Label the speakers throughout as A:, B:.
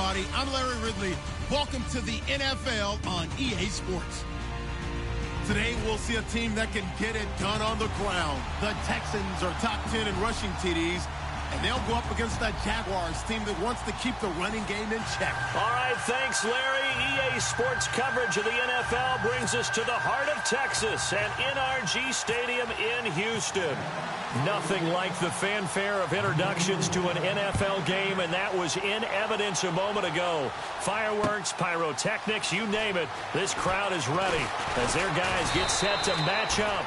A: everybody. I'm Larry Ridley. Welcome to the NFL on EA Sports. Today, we'll see a team that can get it done on the ground. The Texans are top 10 in rushing TDs, and they'll go up against that Jaguars team that wants to keep the running game in check.
B: All right, thanks, Larry. EA Sports coverage of the NFL brings us to the heart of Texas and NRG Stadium in Houston. Nothing like the fanfare of introductions to an NFL game, and that was in evidence a moment ago. Fireworks, pyrotechnics, you name it. This crowd is ready as their guys get set to match up.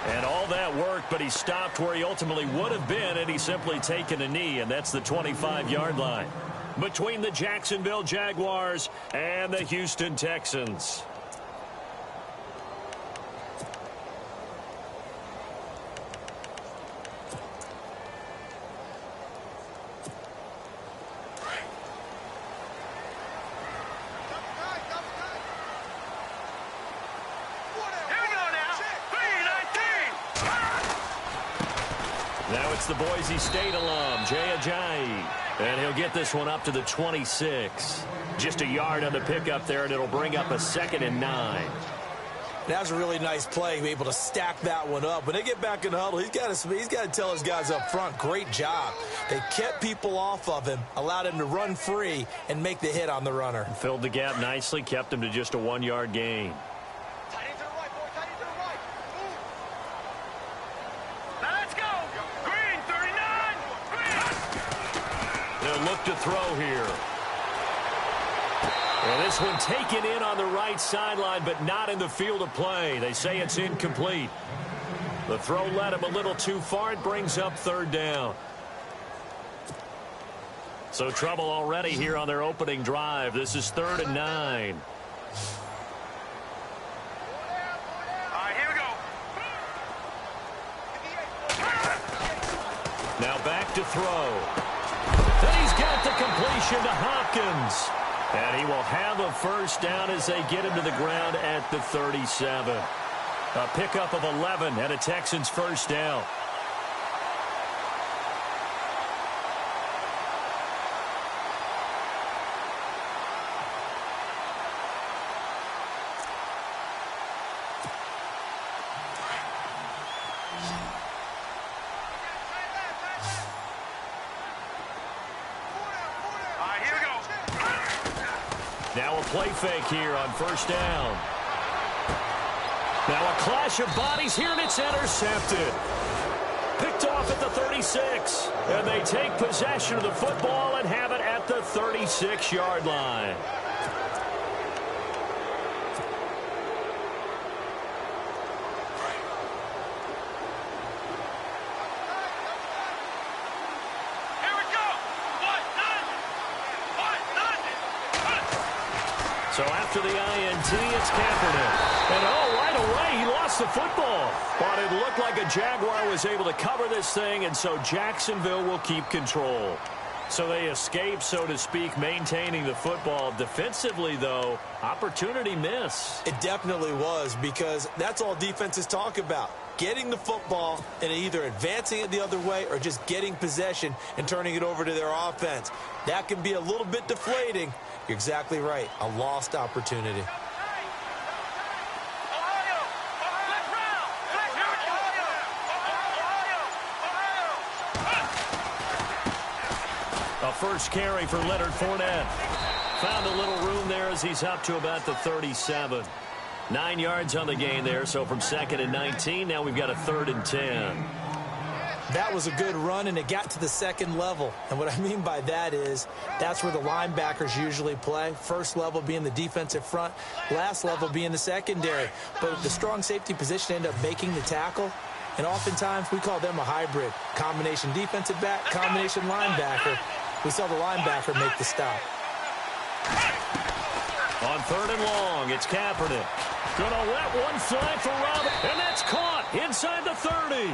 B: And all that work, but he stopped where he ultimately would have been, and he's simply taken a knee, and that's the 25-yard line between the Jacksonville Jaguars and the Houston Texans. Now it's the Boise State alum, Jay Ajayi. And he'll get this one up to the 26. Just a yard on the pickup there, and it'll bring up a 2nd and 9.
C: That was a really nice play, able to stack that one up. When they get back in the huddle, he's got to tell his guys up front, great job. They kept people off of him, allowed him to run free, and make the hit on the runner.
B: Filled the gap nicely, kept him to just a 1-yard gain. Look to throw here. And this one taken in on the right sideline, but not in the field of play. They say it's incomplete. The throw led him a little too far. It brings up 3rd down. So trouble already here on their opening drive. This is 3rd and 9.
D: All right, here we go.
B: Now back to throw. Then he's got the completion to Hopkins. And he will have a 1st down as they get him to the ground at the 37. A pickup of 11 and a Texans 1st down. Now a play fake here on 1st down. Now a clash of bodies here, and it's intercepted. Picked off at the 36. And they take possession of the football and have it at the 36-yard line. So after the INT, it's Kaepernick. And right away, he lost the football. But it looked like a Jaguar was able to cover this thing, and so Jacksonville will keep control. So they escape, so to speak, maintaining the football. Defensively, though, opportunity miss.
C: It definitely was, because that's all defenses talk about. Getting the football and either advancing it the other way or just getting possession and turning it over to their offense. That can be a little bit deflating. You're exactly right. A lost opportunity.
B: A first carry for Leonard Fournette. Found a little room there as he's up to about the 37. 9 yards on the gain there, so from 2nd and 19, now we've got a 3rd and 10.
C: That was a good run, and it got to the 2nd level. And what I mean by that is that's where the linebackers usually play. First level being the defensive front, last level being the secondary. But the strong safety position ended up making the tackle. And oftentimes we call them a hybrid. Combination defensive back, combination linebacker. We saw the linebacker make the stop.
B: On 3rd and long, it's Kaepernick. Gonna let one fly for Robin, and that's caught inside the 30.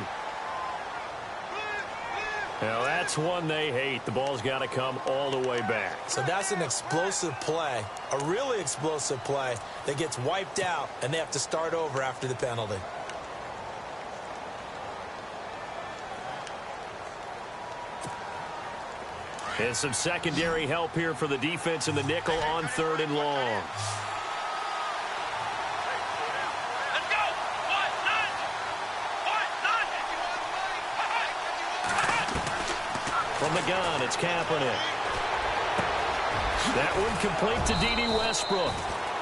B: Now that's one they hate. The ball's got to come all the way back.
C: So that's an explosive play, a really explosive play that gets wiped out, and they have to start over after the penalty.
B: And some secondary help here for the defense in the nickel on 3rd and long.
D: Let's go.
B: From the gun, it's Kaepernick. That one complete to D.D. Westbrook.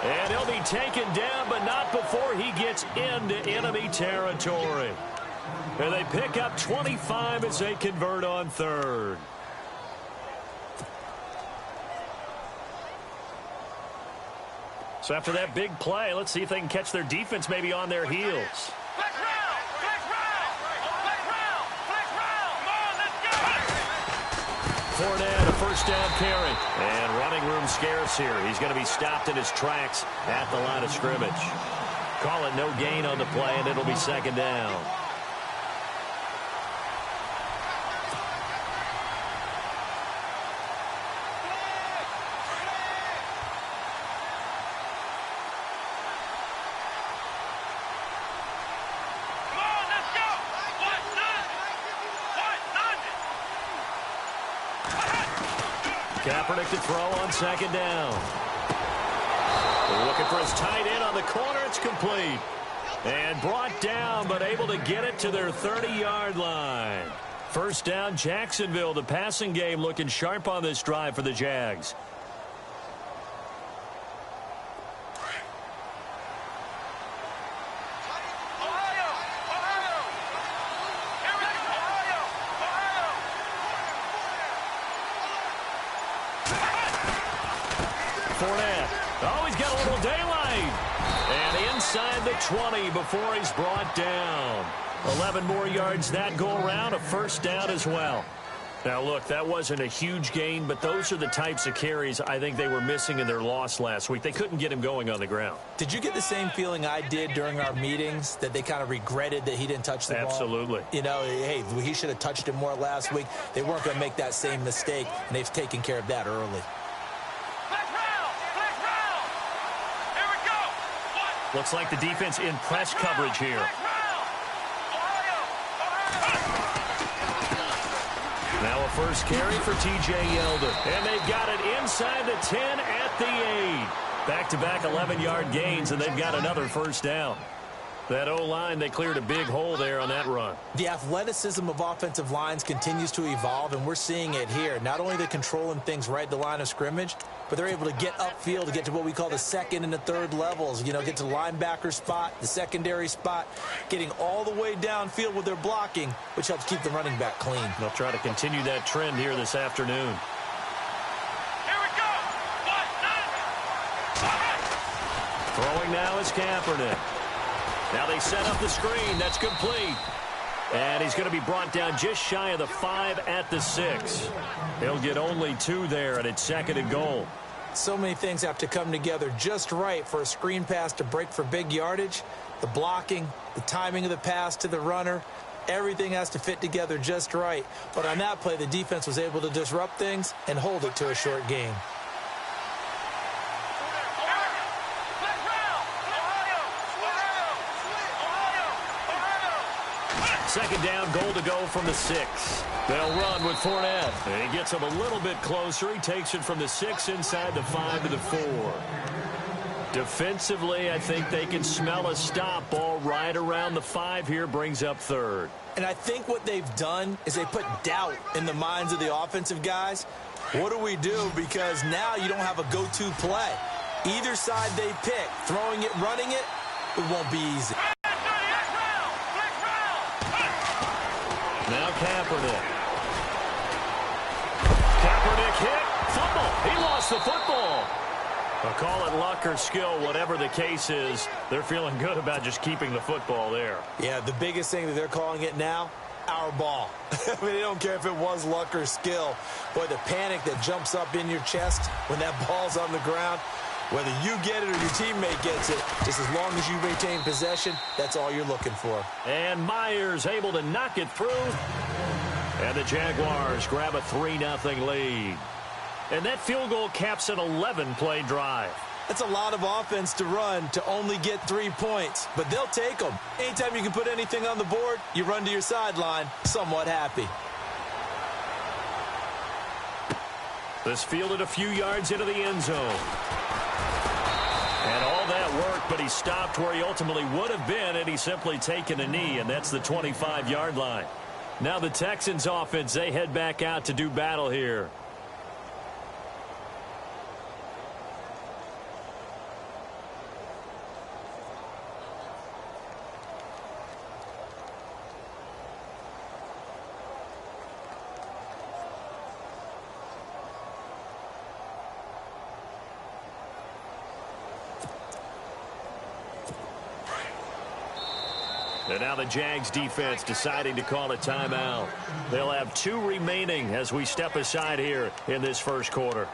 B: And he'll be taken down, but not before he gets into enemy territory. And they pick up 25 as they convert on 3rd. So after that big play, let's see if they can catch their defense maybe on their heels.
D: Flex round. Flex round. Flex round. Flex round. Come on, let's go.
B: Fournette, a first down carry. And running room scarce here. He's going to be stopped in his tracks at the line of scrimmage. Call it no gain on the play, and it'll be 2nd down. Kaepernick to throw on 2nd down. Looking for his tight end on the corner. It's complete. And brought down, but able to get it to their 30-yard line. First down, Jacksonville. The passing game looking sharp on this drive for the Jags. Fournette. Oh, he's got a little daylight. And inside the 20 before he's brought down. 11 more yards that go around. A first down as well. Now, look, that wasn't a huge gain, but those are the types of carries I think they were missing in their loss last week. They couldn't get him going on the ground.
C: Did you get the same feeling I did during our meetings, that they kind of regretted that he didn't touch the ball?
B: Absolutely.
C: You know, hey, he should have touched it more last week. They weren't going to make that same mistake, and they've taken care of that early.
B: Looks like the defense in press coverage here. Now a first carry for T.J. Yeldon. And they've got it inside the 10 at the 8. Back-to-back 11-yard gains, and they've got another first down. That O-line, they cleared a big hole there on that run.
C: The athleticism of offensive lines continues to evolve, and we're seeing it here. Not only are they controlling things right at the line of scrimmage, but they're able to get upfield to get to what we call the 2nd and the 3rd levels. You know, get to the linebacker spot, the secondary spot, getting all the way downfield with their blocking, which helps keep the running back clean.
B: They'll try to continue that trend here this afternoon.
D: Here we go.
B: Throwing now is Kaepernick. Now they set up the screen. That's complete. And he's going to be brought down just shy of the 5 at the 6. He'll get only 2 there, and it's 2nd and goal.
C: So many things have to come together just right for a screen pass to break for big yardage. The blocking, the timing of the pass to the runner, everything has to fit together just right. But on that play, the defense was able to disrupt things and hold it to a short gain.
B: Second down, goal to go from the 6. They'll run with Fournette. And he gets him a little bit closer. He takes it from the 6 inside the 5 to the 4. Defensively, I think they can smell a stop. Ball right around the 5 here, brings up 3rd.
C: And I think what they've done is they put doubt in the minds of the offensive guys. What do we do? Because now you don't have a go-to play. Either side they pick, throwing it, running it, it won't be easy.
B: Now Kaepernick. Kaepernick hit. Fumble. He lost the football. I'll call it luck or skill, whatever the case is. They're feeling good about just keeping the football there.
C: Yeah, the biggest thing that they're calling it now, our ball. I mean, they don't care if it was luck or skill. Boy, the panic that jumps up in your chest when that ball's on the ground, whether you get it or your teammate gets it, just as long as you retain possession, that's all you're looking for.
B: And Myers able to knock it through. And the Jaguars grab a 3-0 lead. And that field goal caps an 11-play drive.
C: That's a lot of offense to run to only get 3 points, but they'll take them. Anytime you can put anything on the board, you run to your sideline somewhat happy.
B: This fielded a few yards into the end zone. And all that work, but he stopped where he ultimately would have been, and he's simply taken a knee, and that's the 25-yard line. Now the Texans offense, they head back out to do battle here. And now the Jags defense deciding to call a timeout. They'll have 2 remaining as we step aside here in this first quarter.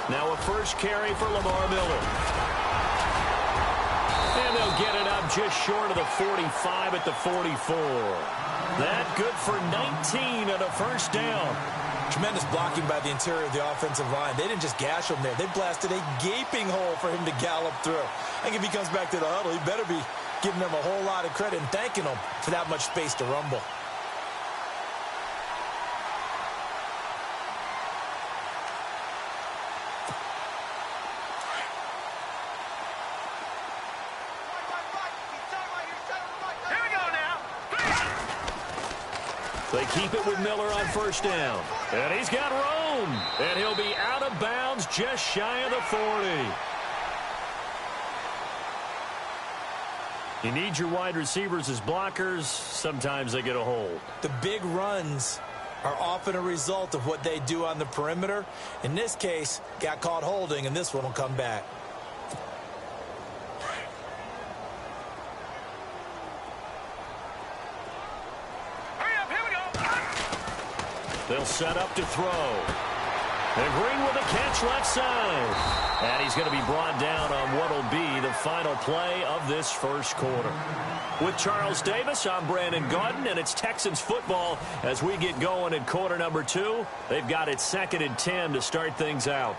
B: Now a first carry for Lamar Miller. And they'll get it up just short of the 45 at the 44. That good for 19 and a first down.
C: Tremendous blocking by the interior of the offensive line. They didn't just gash him there. They blasted a gaping hole for him to gallop through. I think if he comes back to the huddle, he better be giving them a whole lot of credit and thanking them for that much space to rumble.
B: They keep it with Miller on first down. And he's got room. And he'll be out of bounds just shy of the 40. You need your wide receivers as blockers. Sometimes they get a hold.
C: The big runs are often a result of what they do on the perimeter. In this case, got caught holding, and this one will come back.
B: They'll set up to throw. And Green with a catch left side. And he's going to be brought down on what will be the final play of this first quarter. With Charles Davis, I'm Brandon Gaudin, and it's Texans football as we get going in quarter number 2. They've got it 2nd and 10 to start things out.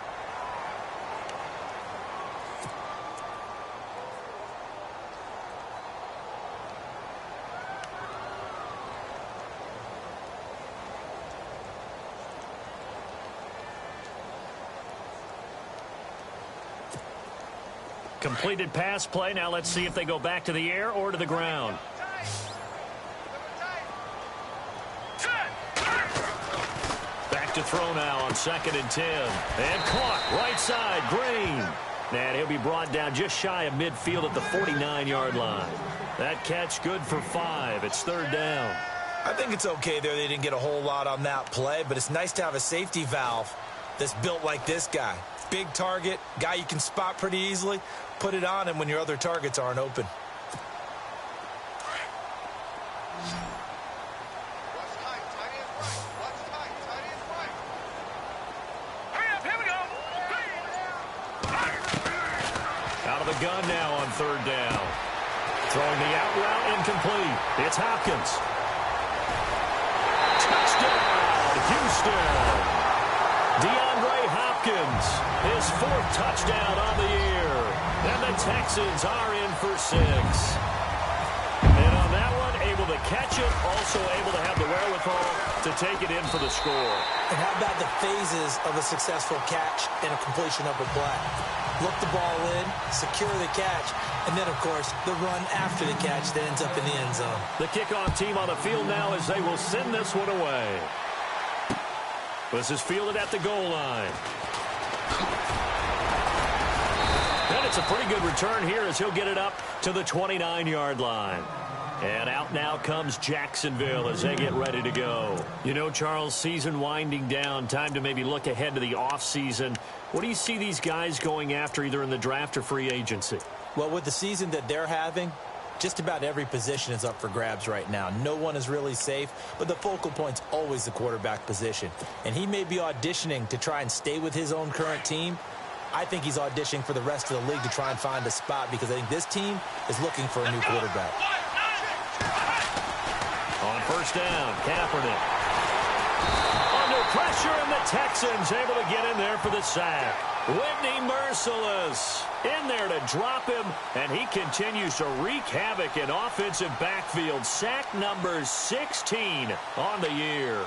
B: Completed pass play. Now let's see if they go back to the air or to the ground. Back to throw now on 2nd and 10. And caught right side, Green. And he'll be brought down just shy of midfield at the 49-yard line. That catch good for 5. It's 3rd down.
C: I think it's okay there. They didn't get a whole lot on that play, but it's nice to have a safety valve that's built like this guy. Big target, guy you can spot pretty easily. Put it on him when your other targets aren't open.
B: Out of the gun now on 3rd down. Throwing the out route incomplete. It's Hopkins. Touchdown, Houston. DeAndre Hopkins, his 4th touchdown on the year. And the Texans are in for 6. And on that one, able to catch it, also able to have the wherewithal to take it in for the score.
C: And how about the phases of a successful catch and a completion of a play? Look the ball in, secure the catch, and then, of course, the run after the catch that ends up in the end zone. The
B: kickoff team on the field now as they will send this one away. This is fielded at the goal line. And it's a pretty good return here as he'll get it up to the 29-yard line. And out now comes Jacksonville as they get ready to go. You know, Charles, season winding down, time to maybe look ahead to the offseason. What do you see these guys going after either in the draft or free agency?
C: Well, with the season that they're having, just about every position is up for grabs right now. No one is really safe, but the focal point's always the quarterback position. And he may be auditioning to try and stay with his own current team. I think he's auditioning for the rest of the league to try and find a spot because I think this team is looking for a new quarterback.
B: first down. Kaepernick under pressure, and the Texans able to get in there for the sack. Whitney Merciless in there to drop him, and he continues to wreak havoc in offensive backfield. Sack number 16 on the year.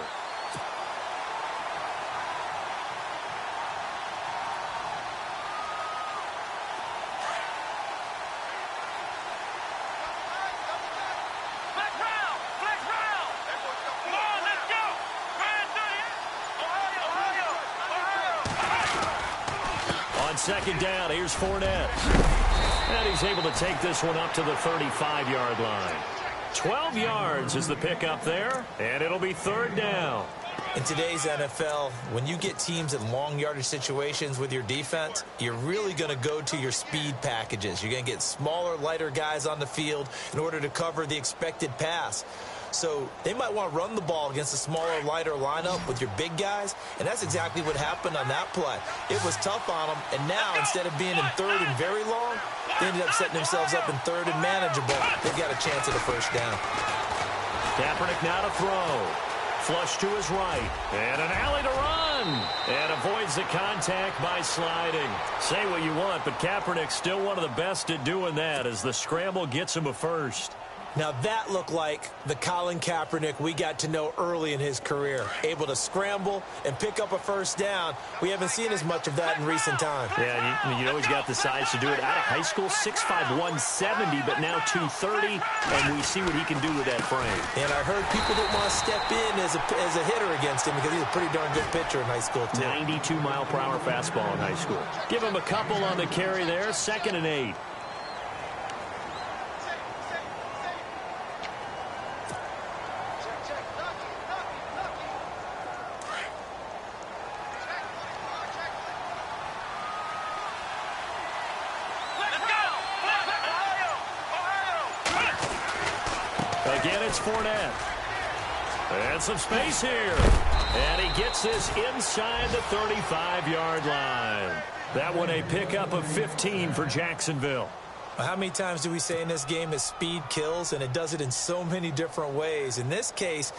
B: Second down, here's Fournette. And he's able to take this one up to the 35-yard line. 12 yards is the pickup there, and it'll be third down.
C: In today's NFL, when you get teams in long yardage situations with your defense, you're really going to go to your speed packages. You're going to get smaller, lighter guys on the field in order to cover the expected pass. So they might want to run the ball against a smaller, lighter lineup with your big guys, and that's exactly what happened on that play. It was tough on them, and now instead of being in third and very long, they ended up setting themselves up in third and manageable. They've got a chance at a first down.
B: Kaepernick now to throw. Flush to his right, and an alley to run, and avoids the contact by sliding. Say what you want, but Kaepernick's still one of the best at doing that as the scramble gets him a first.
C: Now that looked like the Colin Kaepernick we got to know early in his career. Able to scramble and pick up a first down. We haven't seen as much of that in recent times.
B: Yeah, you know he's got the size to do it. Out of high school, 6'5", 170, but now 230, and we see what he can do with that frame.
C: And I heard people that want to step in as a hitter against him because he's a pretty darn good pitcher in high school, too.
B: 92-mile-per-hour fastball in high school. Give him a couple on the carry there, 2nd and 8. Again, it's Fournette. And some space here. And he gets this inside the 35-yard line. That one a pickup of 15 for Jacksonville.
C: How many times do we say in this game that speed kills, and it does it in so many different ways? In this case,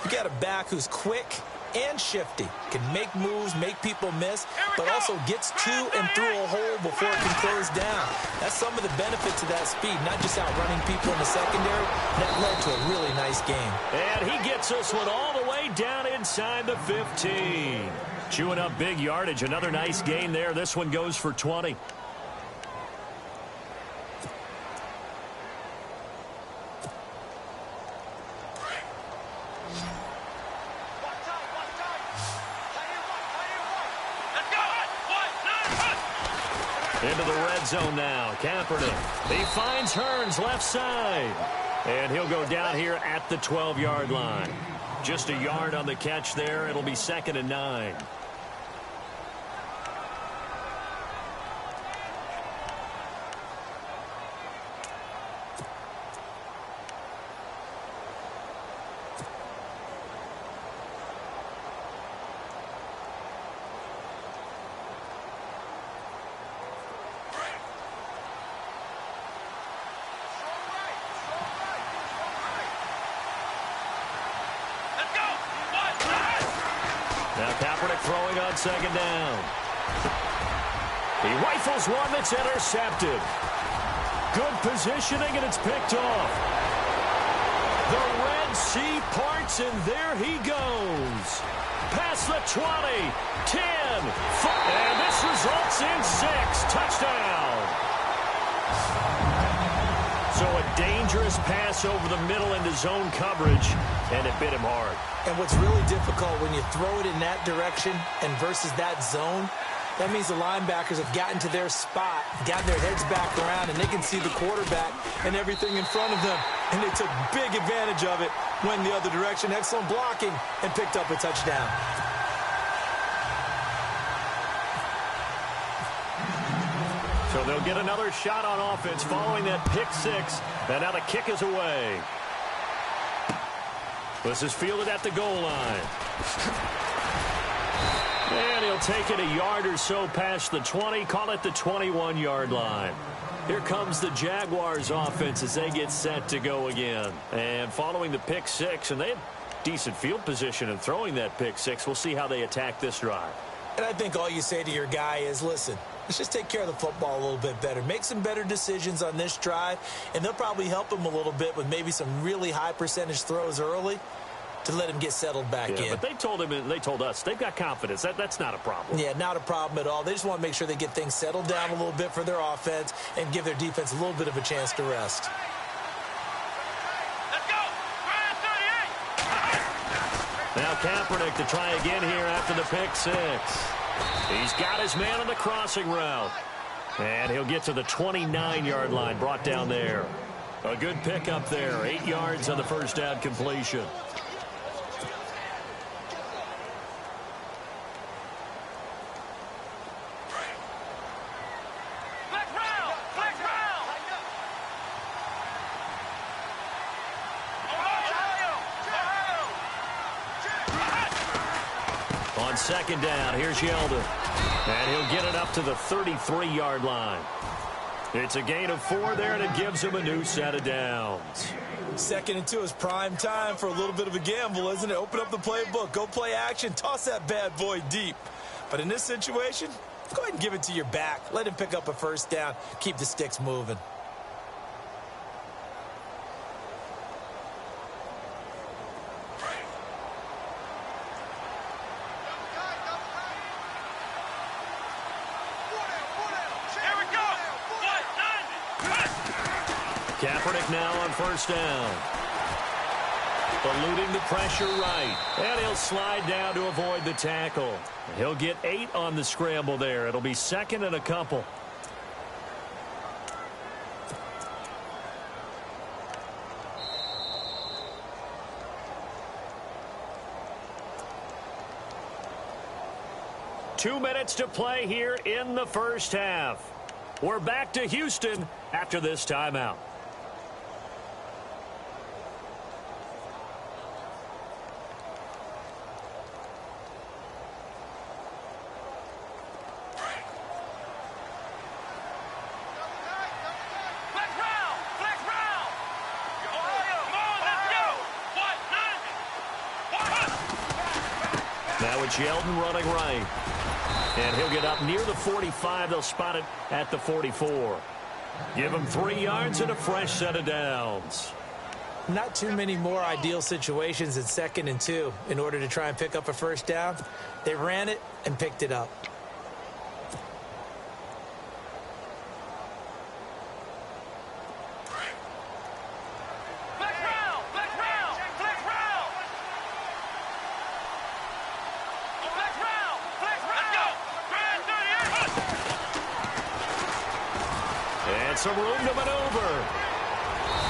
C: you got a back who's quick and shifty, can make moves, make people miss, but also gets to and through a hole before it can close down. That's some of the benefits of that speed, not just outrunning people in the secondary. That led to a really nice game.
B: And he gets this one all the way down inside the 15. Chewing up big yardage. Another nice gain there. This one goes for 20. Into the red zone now. Kaepernick. He finds Hearns left side. And he'll go down here at the 12-yard line. Just a yard on the catch there. It'll be 2nd and 9. Now Kaepernick throwing on 2nd down. He rifles one that's intercepted. Good positioning, and it's picked off. The Red Sea parts, and there he goes. Past the 20, 10, 5, and this results in 6. Touchdown. So a dangerous pass over the middle into zone coverage, and it bit him hard.
C: And what's really difficult when you throw it in that direction and versus that zone, that means the linebackers have gotten to their spot, gotten their heads back around, and they can see the quarterback and everything in front of them. And they took big advantage of it, went the other direction, excellent blocking, and picked up a touchdown.
B: So they'll get another shot on offense following that pick 6. And now the kick is away. This is fielded at the goal line. And he'll take it a yard or so past the 20, call it the 21-yard line. Here comes the Jaguars offense as they get set to go again. And following the pick six, and they had decent field position in throwing that pick six. We'll see how they attack this drive.
C: And I think all you say to your guy is, listen, let's just take care of the football a little bit better. Make some better decisions on this drive, and they'll probably help him a little bit with maybe some really high percentage throws early to let him get settled back in.
B: But they told him, and they told us, they've got confidence. That's not a problem.
C: Yeah, not a problem at all. They just want to make sure they get things settled down a little bit for their offense and give their defense a little bit of a chance to rest.
D: Let's go.
B: Now Kaepernick to try again here after the pick six. He's got his man on the crossing route. And he'll get to the 29-yard line, brought down there. A good pickup there, 8 yards on the first down completion. On second down, here's Yeldon. And he'll get it up to the 33-yard line. It's a gain of 4 there, and it gives him a new set of downs.
C: 2nd and 2 is prime time for a little bit of a gamble, isn't it? Open up the playbook, go play action, toss that bad boy deep. But in this situation, go ahead and give it to your back. Let him pick up a first down, keep the sticks moving.
B: Kaepernick now on first down. Eluding the pressure right. And he'll slide down to avoid the tackle. He'll get 8 on the scramble there. It'll be 2nd and a couple. Two minutes to play here in the first half. We're back to Houston after this timeout. Now it's Yeldon running right. And he'll get up near the 45. They'll spot it at the 44. Give him 3 yards and a fresh set of downs.
C: Not too many more ideal situations in 2nd and 2 in order to try and pick up a first down. They ran it and picked it up.
B: Some room to maneuver.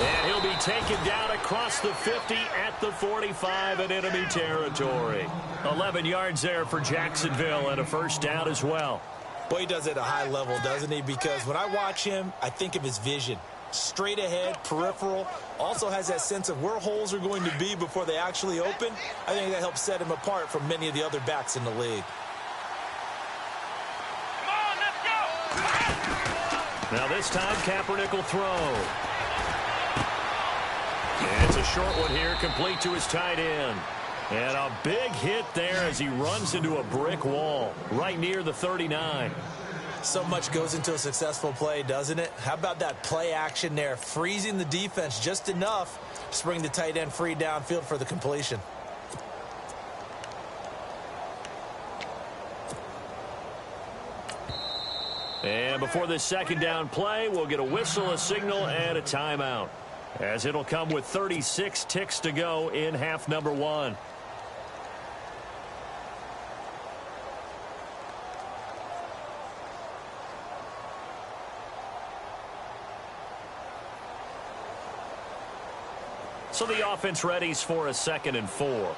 B: And he'll be taken down across the 50 at the 45 in enemy territory. 11 yards there for Jacksonville and a first down as well.
C: Boy, he does it at a high level, doesn't he? Because when I watch him, I think of his vision. Straight ahead, peripheral. Also has that sense of where holes are going to be before they actually open. I think that helps set him apart from many of the other backs in the league.
B: Now this time, Kaepernick will throw. And it's a short one here, complete to his tight end. And a big hit there as he runs into a brick wall right near the 39.
C: So much goes into a successful play, doesn't it? How about that play action there, freezing the defense just enough to bring the tight end free downfield for the completion.
B: And before this second down play, we'll get a whistle, a signal, and a timeout, as it'll come with 36 ticks to go in half number 1. So the offense readies for a 2nd and 4.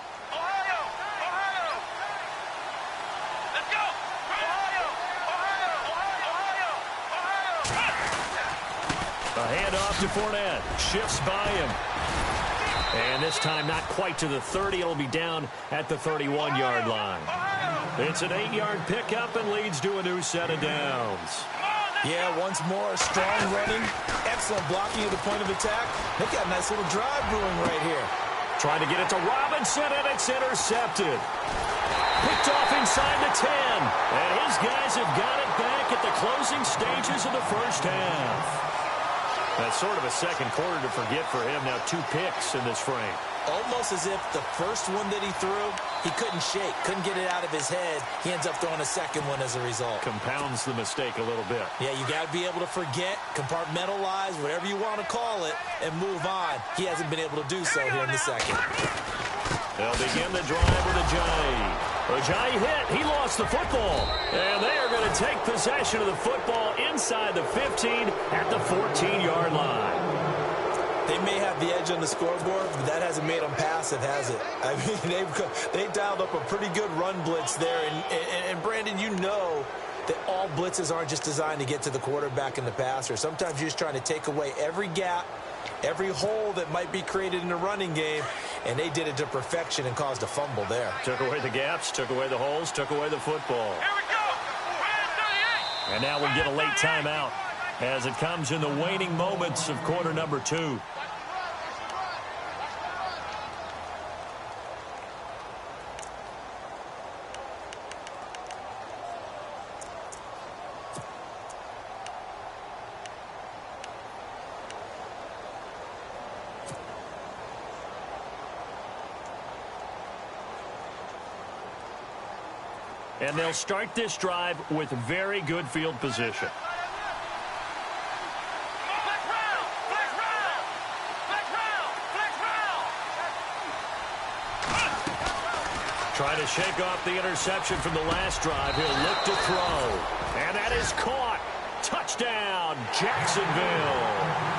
B: A handoff to Fournette. Shifts by him. And this time not quite to the 30. It'll be down at the 31-yard line. It's an 8-yard pickup and leads to a new set of downs.
C: Yeah, once more, strong running, excellent blocking at the point of attack. Look at that nice little drive brewing right here.
B: Trying to get it to Robinson, and it's intercepted. Picked off inside the 10. And his guys have got it back at the closing stages of the first half. That's sort of a second quarter to forget for him. Now 2 picks in this frame.
C: Almost as if the first one that he threw, he couldn't shake, couldn't get it out of his head. He ends up throwing a second one as a result.
B: Compounds the mistake a little bit.
C: Yeah, you got to be able to forget, compartmentalize, whatever you want to call it, and move on. He hasn't been able to do so here in the second.
B: They'll begin the drive with Ajayi. Ajayi hit. He lost the football. And they are going to take possession of the football inside the 15 at the 14-yard line.
C: They may have the edge on the scoreboard, but that hasn't made them passive, has it? I mean, they dialed up a pretty good run blitz there. And Brandon, you know that all blitzes aren't just designed to get to the quarterback and the passer. Sometimes you're just trying to take away every gap, every hole that might be created in the running game, and they did it to perfection and caused a fumble there.
B: Took away the gaps, took away the holes, took away the football.
D: Here we go.
B: And now we'll get a late timeout as it comes in the waning moments of quarter number 2. And they'll start this drive with very good field position.
D: Flex round. Flex round. Flex round. Flex round.
B: Trying to shake off the interception from the last drive. He'll look to throw. And that is caught. Touchdown, Jacksonville.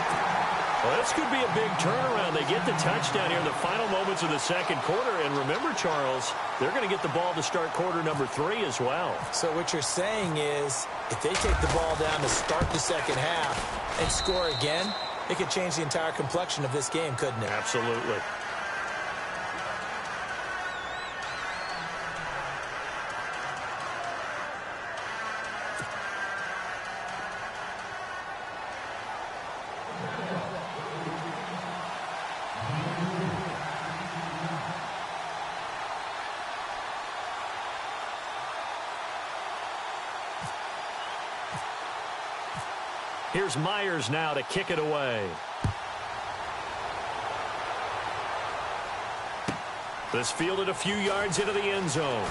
B: Well, this could be a big turnaround. They get the touchdown here in the final moments of the second quarter. And remember, Charles, they're going to get the ball to start quarter number 3 as well.
C: So what you're saying is if they take the ball down to start the second half and score again, it could change the entire complexion of this game, couldn't it?
B: Absolutely. Here's Myers now to kick it away. This fielded a few yards into the end zone.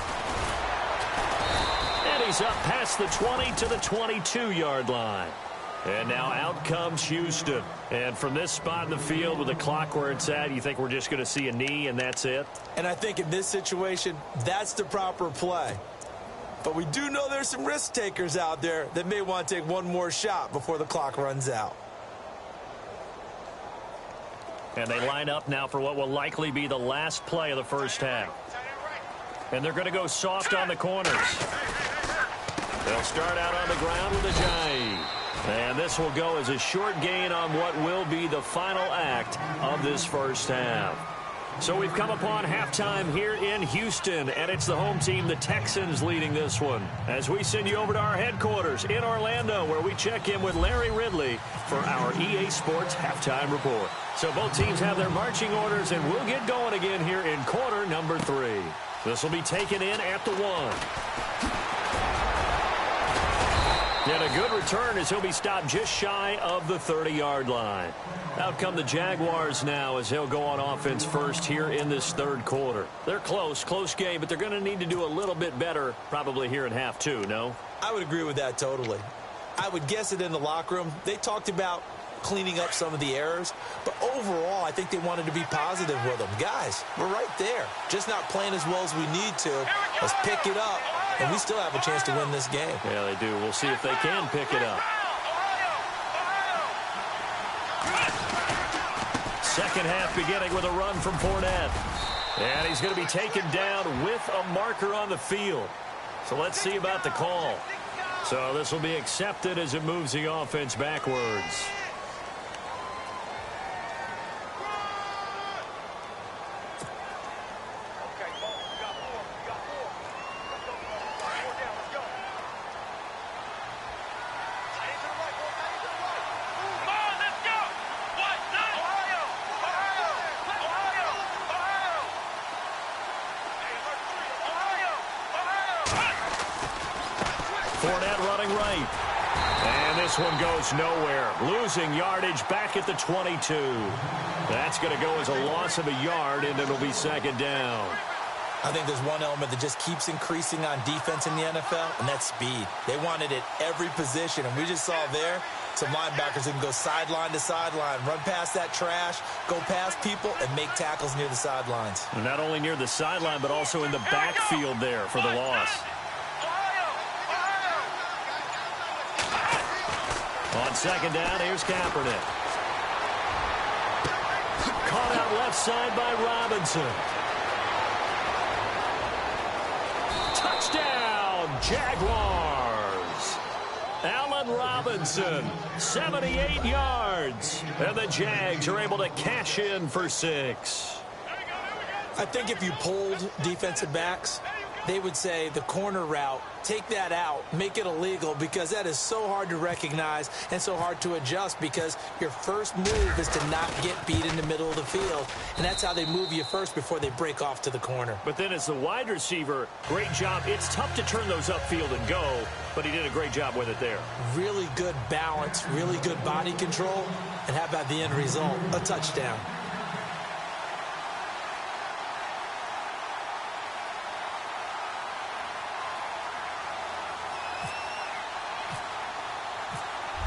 B: And he's up past the 20 to the 22-yard line. And now out comes Houston. And from this spot in the field with the clock where it's at, you think we're just going to see a knee and that's it?
C: And I think in this situation, that's the proper play. But we do know there's some risk takers out there that may want to take one more shot before the clock runs out.
B: And they line up now for what will likely be the last play of the first half. And they're going to go soft on the corners. They'll start out on the ground with Ajayi. And this will go as a short gain on what will be the final act of this first half. So we've come upon halftime here in Houston, and it's the home team, the Texans, leading this one. As we send you over to our headquarters in Orlando, where we check in with Larry Ridley for our EA Sports Halftime Report. So both teams have their marching orders, and we'll get going again here in quarter number 3. This will be taken in at the 1. And a good return as he'll be stopped just shy of the 30-yard line. Out come the Jaguars now as they'll go on offense first here in this third quarter. They're close game, but they're going to need to do a little bit better probably here in half 2, no?
C: I would agree with that totally. I would guess it in the locker room. They talked about cleaning up some of the errors, but overall I think they wanted to be positive with them. Guys, we're right there. Just not playing as well as we need to. Let's pick it up, and we still have a chance to win this game.
B: Yeah, they do. We'll see if they can pick it up. Second half beginning with a run from Fournette. And he's going to be taken down with a marker on the field. So let's see about the call. So this will be accepted as it moves the offense backwards. This one goes nowhere. Losing yardage back at the 22. That's going to go as a loss of a yard, and it'll be second down.
C: I think there's one element that just keeps increasing on defense in the NFL, and that's speed. They want it at every position, and we just saw there some linebackers who can go sideline to sideline, run past that trash, go past people, and make tackles near the sidelines.
B: And not only near the sideline, but also in the backfield there for the loss. On second down, here's Kaepernick. Caught out left side by Robinson. Touchdown, Jaguars. Allen Robinson, 78 yards. And the Jags are able to cash in for 6.
C: I think if you polled defensive backs, they would say the corner route, take that out, make it illegal, because that is so hard to recognize and so hard to adjust, because your first move is to not get beat in the middle of the field, and that's how they move you first before they break off to the corner.
B: But then as the wide receiver, great job. It's tough to turn those upfield and go, but he did a great job with it there.
C: Really good balance, really good body control, and how about the end result? A touchdown.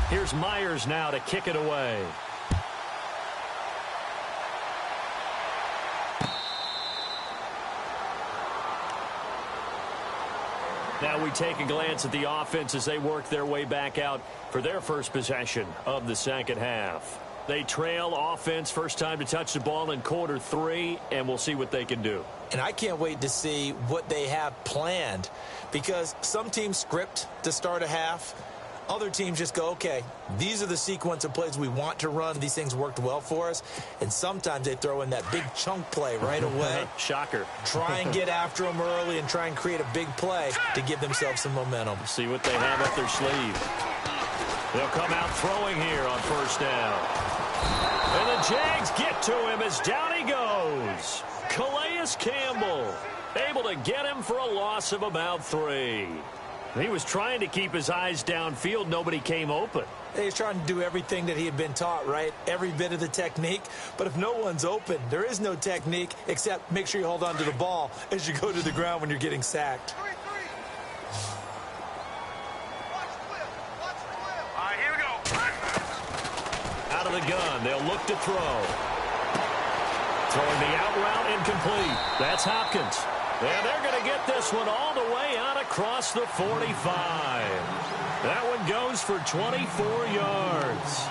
B: Here's Myers now to kick it away. Now we take a glance at the offense as they work their way back out for their first possession of the second half. They trail offense, first time to touch the ball in quarter 3, and we'll see what they can do.
C: And I can't wait to see what they have planned, because some teams script to start a half. Other teams just go, okay, these are the sequence of plays we want to run. These things worked well for us. And sometimes they throw in that big chunk play right away.
B: Shocker.
C: Try and get after them early and try and create a big play to give themselves some momentum.
B: See what they have up their sleeve. They'll come out throwing here on first down. And the Jags get to him as down he goes. Calais Campbell able to get him for a loss of about 3. He was trying to keep his eyes downfield. Nobody came open.
C: He's trying to do everything that he had been taught, right? Every bit of the technique. But if no one's open, there is no technique except make sure you hold on to the ball as you go to the ground when you're getting sacked.
D: All right, here we go.
B: Out of the gun, they'll look to throw. Throwing the out route incomplete. That's Hopkins. And they're going to get this one all the way out across the 45. That one goes for 24 yards.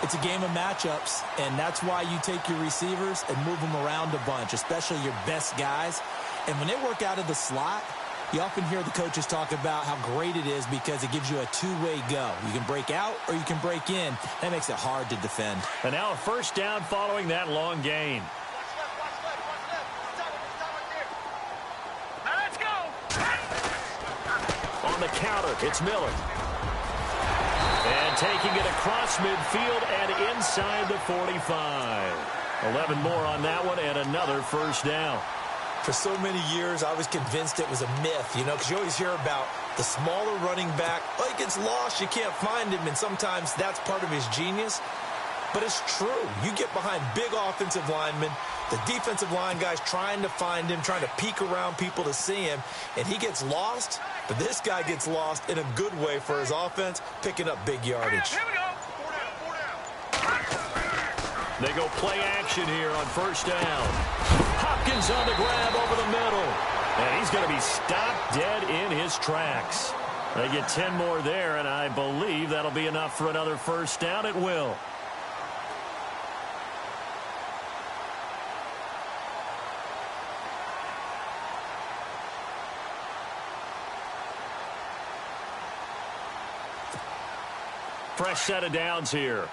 C: It's a game of matchups, and that's why you take your receivers and move them around a bunch, especially your best guys. And when they work out of the slot, you often hear the coaches talk about how great it is because it gives you a two-way go. You can break out or you can break in. That makes it hard to defend.
B: And now a first down following that long gain. On the counter, it's Miller. And taking it across midfield and inside the 45. 11 more on that one and another first down.
C: For so many years, I was convinced it was a myth, you know, because you always hear about the smaller running back. Oh, he gets lost, you can't find him, and sometimes that's part of his genius. But it's true. You get behind big offensive linemen, the defensive line guys trying to find him, trying to peek around people to see him, and he gets lost. But this guy gets lost in a good way for his offense, picking up big yardage.
D: Here we go.
B: They go play action here on first down. Hopkins on the grab over the middle. And he's going to be stopped dead in his tracks. They get 10 more there, and I believe that'll be enough for another first down. It will. Fresh set of downs here.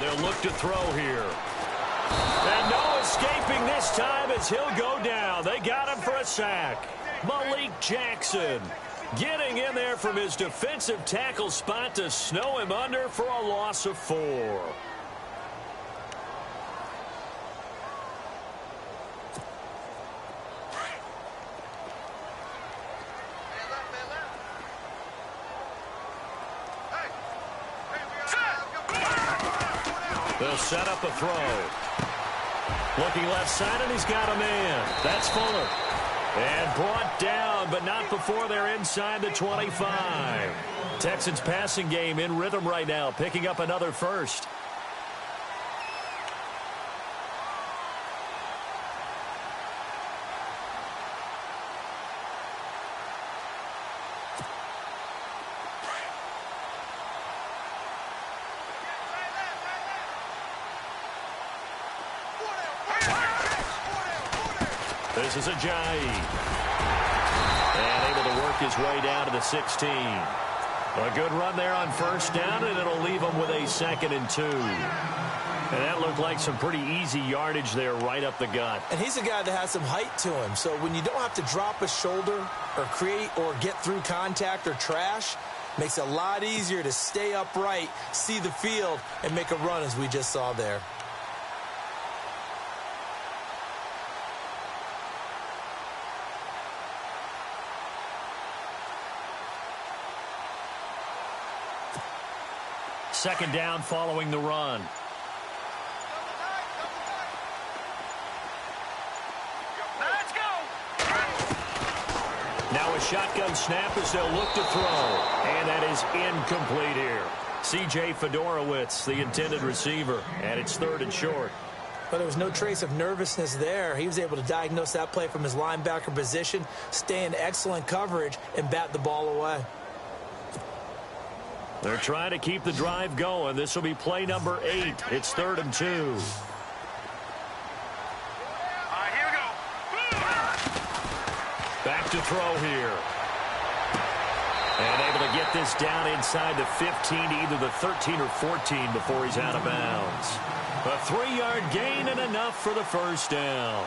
B: They'll look to throw here. And no escaping this time as he'll go down. They got him for a sack. Malik Jackson getting in there from his defensive tackle spot to snow him under for a loss of 4. They'll set up a throw. Looking left side, and he's got a man. That's Fuller. And brought down, but not before they're inside the 25. Texans passing game in rhythm right now, picking up another first. This is Ajayi. And able to work his way down to the 16. A good run there on first down, and it'll leave him with a 2nd and 2. And that looked like some pretty easy yardage there right up the gut.
C: And he's a guy that has some height to him. So when you don't have to drop a shoulder or create or get through contact or trash, makes it a lot easier to stay upright, see the field, and make a run as we just saw there.
B: Second down following the run.
D: Let's go.
B: Now a shotgun snap as they'll look to throw. And that is incomplete here. C.J. Fedorowicz, the intended receiver. And it's 3rd and short.
C: But there was no trace of nervousness there. He was able to diagnose that play from his linebacker position, stay in excellent coverage, and bat the ball away.
B: They're trying to keep the drive going. This will be play number 8. It's 3rd and 2.
D: All right, here we go.
B: Back to throw here. And able to get this down inside the 15 to either the 13 or 14 before he's out of bounds. A 3-yard gain and enough for the first down.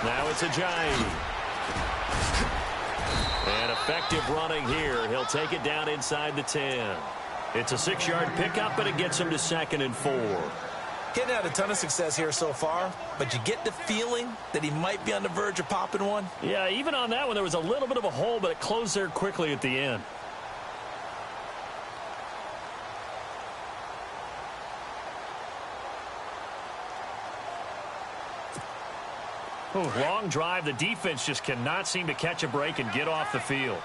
B: Now it's Ajayi. And effective running here. He'll take it down inside the 10. It's a 6-yard pickup, but it gets him to 2nd and 4.
C: Getting had a ton of success here so far, but you get the feeling that he might be on the verge of popping one.
B: Yeah, even on that one, there was a little bit of a hole, but it closed there quickly at the end. Ooh, long drive. The defense just cannot seem to catch a break and get off the field.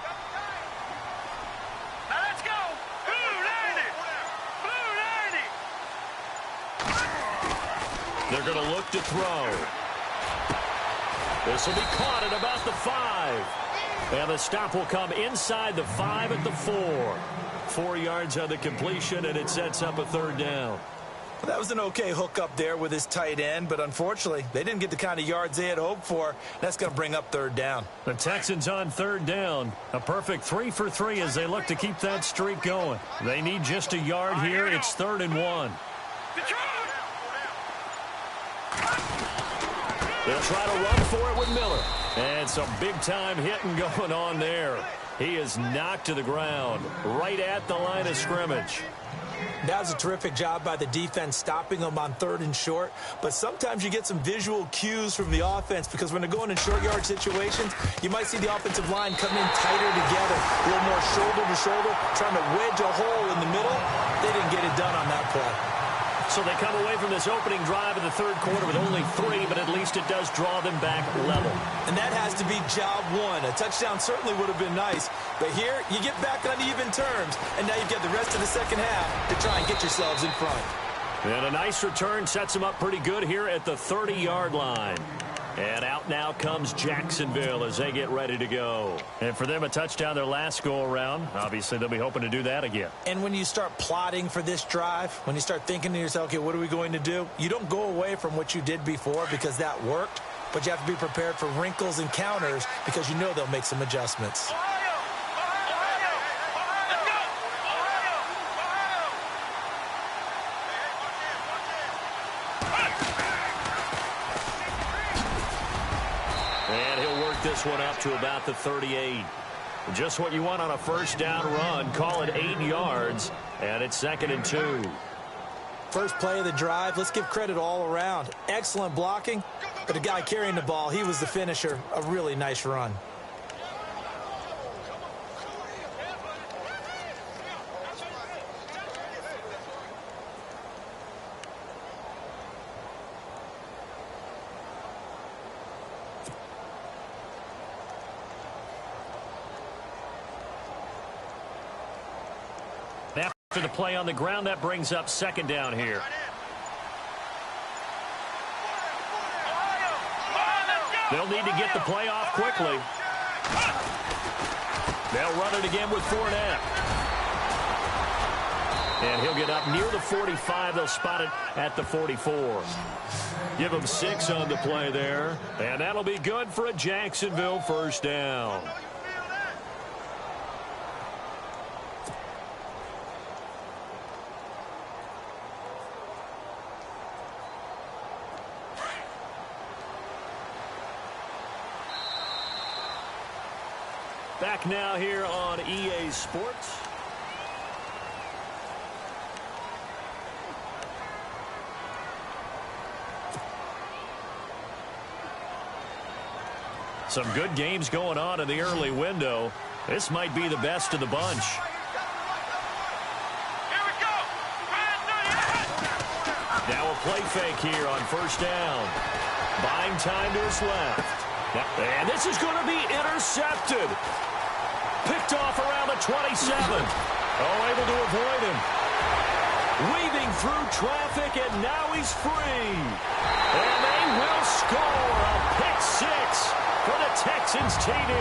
D: Now let's go. Blue 90. Blue 90.
B: They're going to look to throw. This will be caught at about the 5. And the stop will come inside the 5 at the 4. 4 yards on the completion, and it sets up a 3rd down.
C: That was an okay hook up there with his tight end, but unfortunately, they didn't get the kind of yards they had hoped for. That's going to bring up 3rd down.
B: The Texans on 3rd down. A perfect 3 for 3 as they look to keep that streak going. They need just a yard here. It's 3rd and 1. They'll try to run for it with Miller. And some big-time hitting going on there. He is knocked to the ground right at the line of scrimmage.
C: That was a terrific job by the defense stopping them on 3rd and short. But sometimes you get some visual cues from the offense because when they're going in short yard situations, you might see the offensive line come in tighter together, a little more shoulder to shoulder, trying to wedge a hole in the middle. They didn't get it done on that play.
B: So they come away from this opening drive in the 3rd quarter with only 3, but at least it does draw them back level.
C: And that has to be job 1. A touchdown certainly would have been nice, but here you get back on even terms, and now you've got the rest of the second half to try and get yourselves in front.
B: And a nice return sets them up pretty good here at the 30-yard line. And out now comes Jacksonville as they get ready to go. And for them, a touchdown their last go-around. Obviously, they'll be hoping to do that again.
C: And when you start plotting for this drive, when you start thinking to yourself, okay, what are we going to do? You don't go away from what you did before because that worked, but you have to be prepared for wrinkles and counters because you know they'll make some adjustments.
B: this one up to about the 38. Just what you want on a first down run. Call it 8 yards, and it's 2nd and 2.
C: First play of the drive, let's give credit all around. Excellent blocking, but the guy carrying the ball, he was the finisher. A really nice run.
B: After the play on the ground, that brings up 2nd down here. They'll need to get the play off quickly. They'll run it again with Fournette. And he'll get up near the 45. They'll spot it at the 44. Give him 6 on the play there. And that'll be good for a Jacksonville first down. Back now here on EA Sports. Some good games going on in the early window. This might be the best of the bunch.
D: Here we go.
B: Now a play fake here on first down. Buying time to his left. And this is going to be intercepted. Picked off around the 27. Oh, able to avoid him. Weaving through traffic, and now he's free. And they will score a pick 6 for the Texans TD.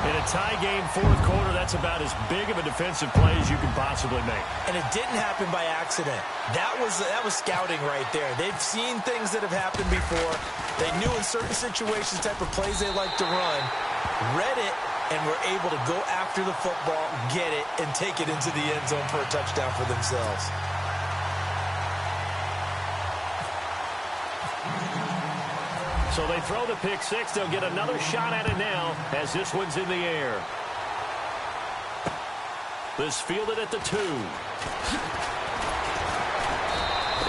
B: In a tie game, fourth quarter, that's about as big of a defensive play as you can possibly make.
C: And it didn't happen by accident. That was scouting right there. They've seen things that have happened before. They knew in certain situations the type of plays they like to run, read it, and were able to go after the football, get it, and take it into the end zone for a touchdown for themselves.
B: So they throw the pick 6. They'll get another shot at it now as this one's in the air. This fielded at the 2.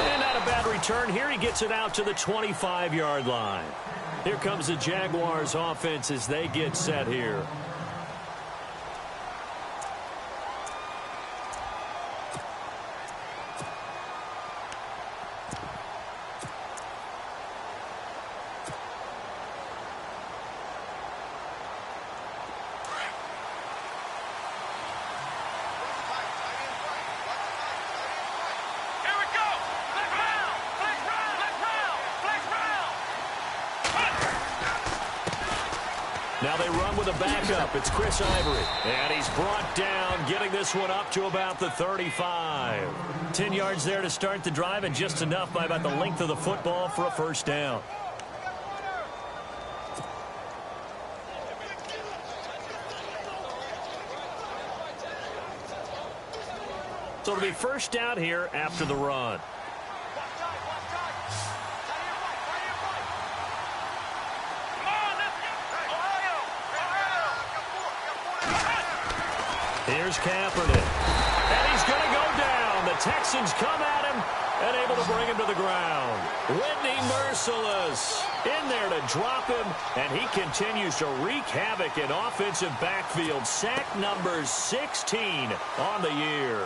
B: And not a bad return here. He gets it out to the 25-yard line. Here comes the Jaguars offense as they get set here. Now they run with a backup. It's Chris Ivory. And he's brought down, getting this one up to about the 35. 10 yards there to start the drive, and just enough by about the length of the football for a first down. So it'll be first down here after the run. Here's Kaepernick. And he's going to go down. The Texans come at him and able to bring him to the ground. Whitney Merciless in there to drop him, and he continues to wreak havoc in offensive backfield. Sack number 16 on the year.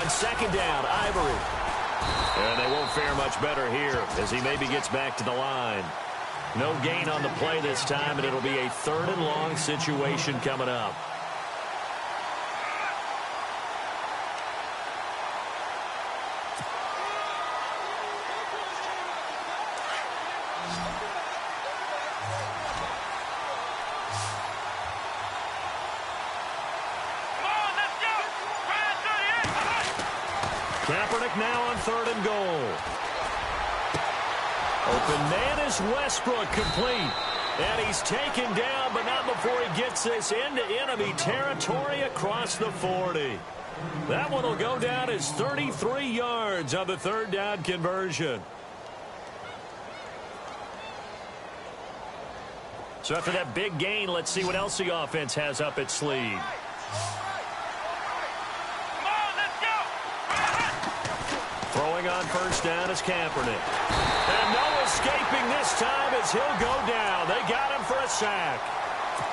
B: Second down, Ivory. And they won't fare much better here as he maybe gets back to the line. No gain on the play this time, and it'll be a 3rd and long situation coming up. Kaepernick now on 3rd and goal. Open man is Westbrook, complete. And he's taken down, but not before he gets this into enemy territory across the 40. That one will go down as 33 yards on the 3rd down conversion. So after that big gain, let's see what else the offense has up its sleeve. Throwing on 1st down is Kaepernick. And no escaping this time as he'll go down. They got him for a sack.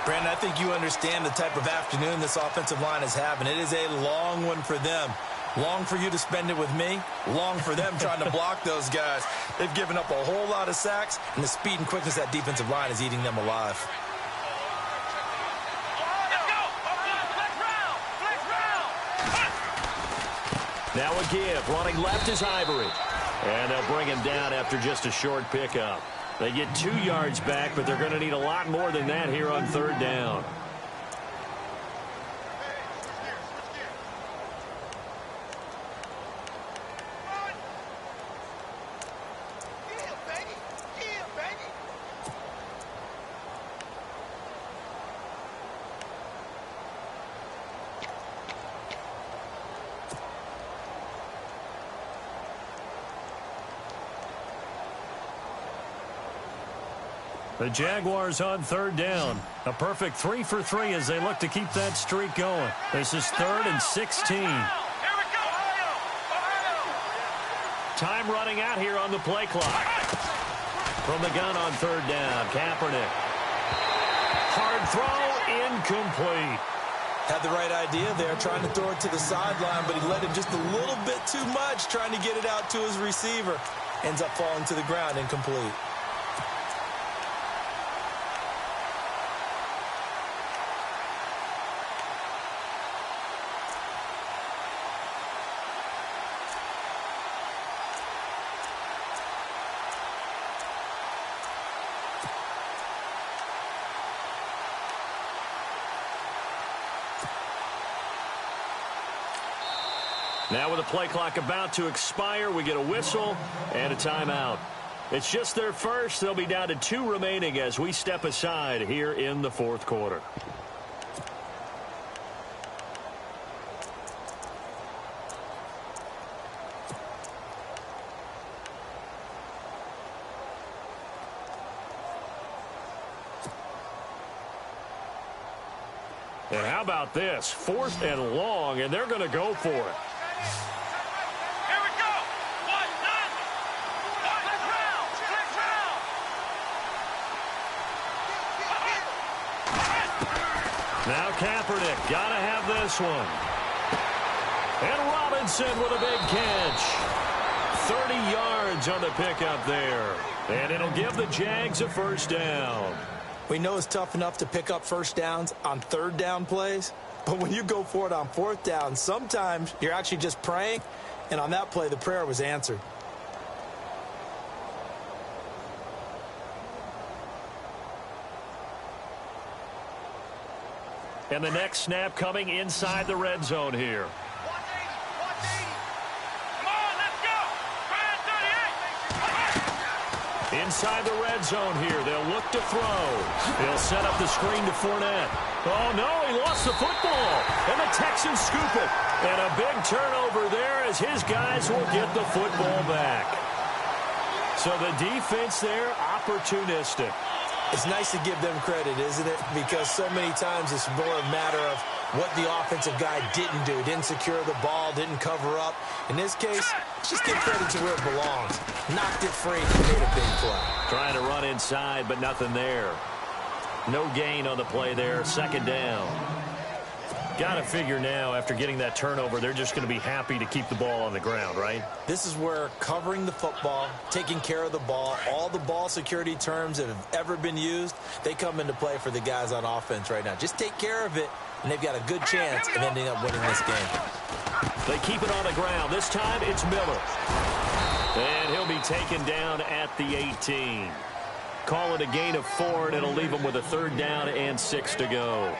C: Brandon, I think you understand the type of afternoon this offensive line is having. It is a long one for them. Long for you to spend it with me. Long for them trying to block those guys. They've given up a whole lot of sacks, and the speed and quickness of that defensive line is eating them alive.
B: Now a give. Running left is Ivory. And they'll bring him down after just a short pickup. They get 2 yards back, but they're going to need a lot more than that here on 3rd down. The Jaguars on 3rd down. A perfect 3 for 3 as they look to keep that streak going. This is 3rd and 16. Time running out here on the play clock. From the gun on 3rd down, Kaepernick. Hard throw, incomplete.
C: Had the right idea there, trying to throw it to the sideline, but he let it just a little bit too much, trying to get it out to his receiver. Ends up falling to the ground, incomplete.
B: Now with the play clock about to expire, we get a whistle and a timeout. It's just their first. They'll be down to 2 remaining as we step aside here in the 4th quarter. And how about this? 4th and long, and they're going to go for it. Now Kaepernick, got to have this one. And Robinson with a big catch. 30 yards on the pickup there. And it'll give the Jags a 1st down.
C: We know it's tough enough to pick up 1st downs on 3rd down plays, but when you go for it on 4th down, sometimes you're actually just praying, and on that play, the prayer was answered.
B: And the next snap coming inside the red zone here. Inside the red zone here. They'll look to throw. They'll set up the screen to Fournette. Oh, no, he lost the football. And the Texans scoop it. And a big turnover there as his guys will get the football back. So the defense there, opportunistic.
C: It's nice to give them credit, isn't it? Because so many times it's more a matter of what the offensive guy didn't do. Didn't secure the ball, didn't cover up. In this case, just give credit to where it belongs. Knocked it free and made a big play.
B: Trying to run inside, but nothing there. No gain on the play there. 2nd down. Got to figure now, after getting that turnover, they're just going to be happy to keep the ball on the ground, right?
C: This is where covering the football, taking care of the ball, all the ball security terms that have ever been used, they come into play for the guys on offense right now. Just take care of it, and they've got a good chance of ending up winning this game.
B: They keep it on the ground. This time it's Miller. And he'll be taken down at the 18. Call it a gain of 4, and it'll leave them with a 3rd down and 6 to go.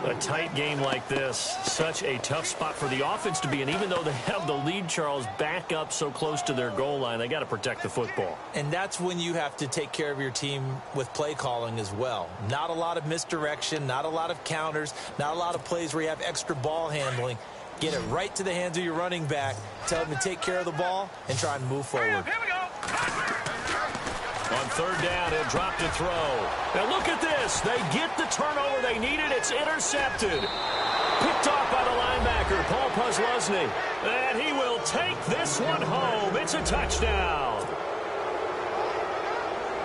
B: A tight game like this, such a tough spot for the offense to be in. Even though they have the lead, Charles, back up so close to their goal line, they got to protect the football.
C: And that's when you have to take care of your team with play calling as well. Not a lot of misdirection, not a lot of counters, not a lot of plays where you have extra ball handling. Get it right to the hands of your running back, tell him to take care of the ball, and try and move forward.
D: Here we go.
B: On 3rd down, he'll drop to throw. Now look at this. They get the turnover they needed. It's intercepted. Picked off by the linebacker, Paul Posluszny. And he will take this one home. It's a touchdown.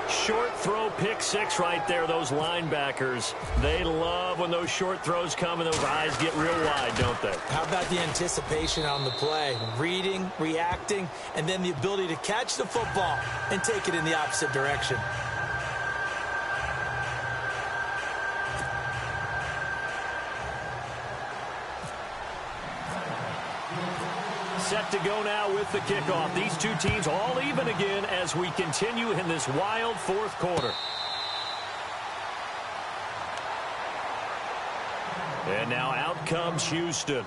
B: Short throw, pick 6 right there. Those linebackers, they love when those short throws come and those eyes get real wide, don't they?
C: How about the anticipation on the play? Reading, reacting, and then the ability to catch the football and take it in the opposite direction.
B: Set to go now with the kickoff. These two teams all even again as we continue in this wild 4th quarter. And now out comes Houston.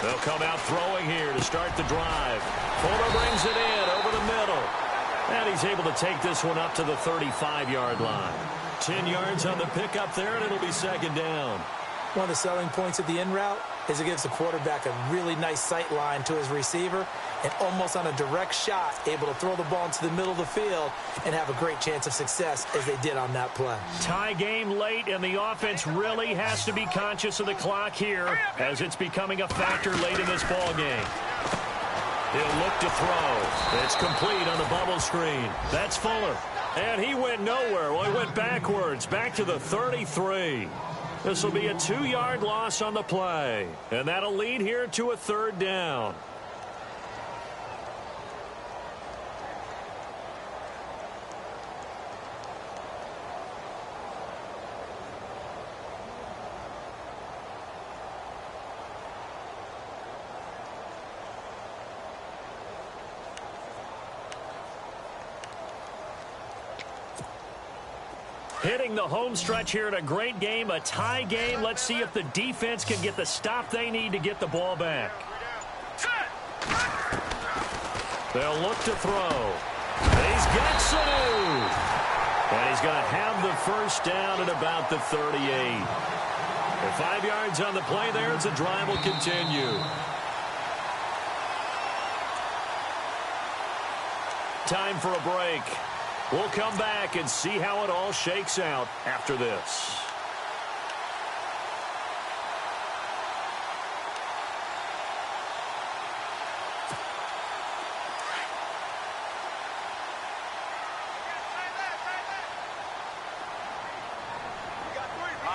B: They'll come out throwing here to start the drive. Fuller brings it in over the middle. And he's able to take this one up to the 35-yard line. 10 yards on the pickup there, and it'll be 2nd down.
C: One of the selling points of the in route is it gives the quarterback a really nice sight line to his receiver and almost on a direct shot able to throw the ball into the middle of the field and have a great chance of success as they did on that play.
B: Tie game late, and the offense really has to be conscious of the clock here as it's becoming a factor late in this ball game. He'll look to throw. It's complete on the bubble screen. That's Fuller. And he went nowhere. Well, he went backwards, back to the 33. This will be a 2-yard loss on the play. And that'll lead here to a 3rd down. Hitting the home stretch here in a great game, a tie game. Let's see if the defense can get the stop they need to get the ball back. They'll look to throw. He's got Sanu. And he's going to have the 1st down at about the 38. The 5 yards on the play there as the drive will continue. Time for a break. We'll come back and see how it all shakes out after this.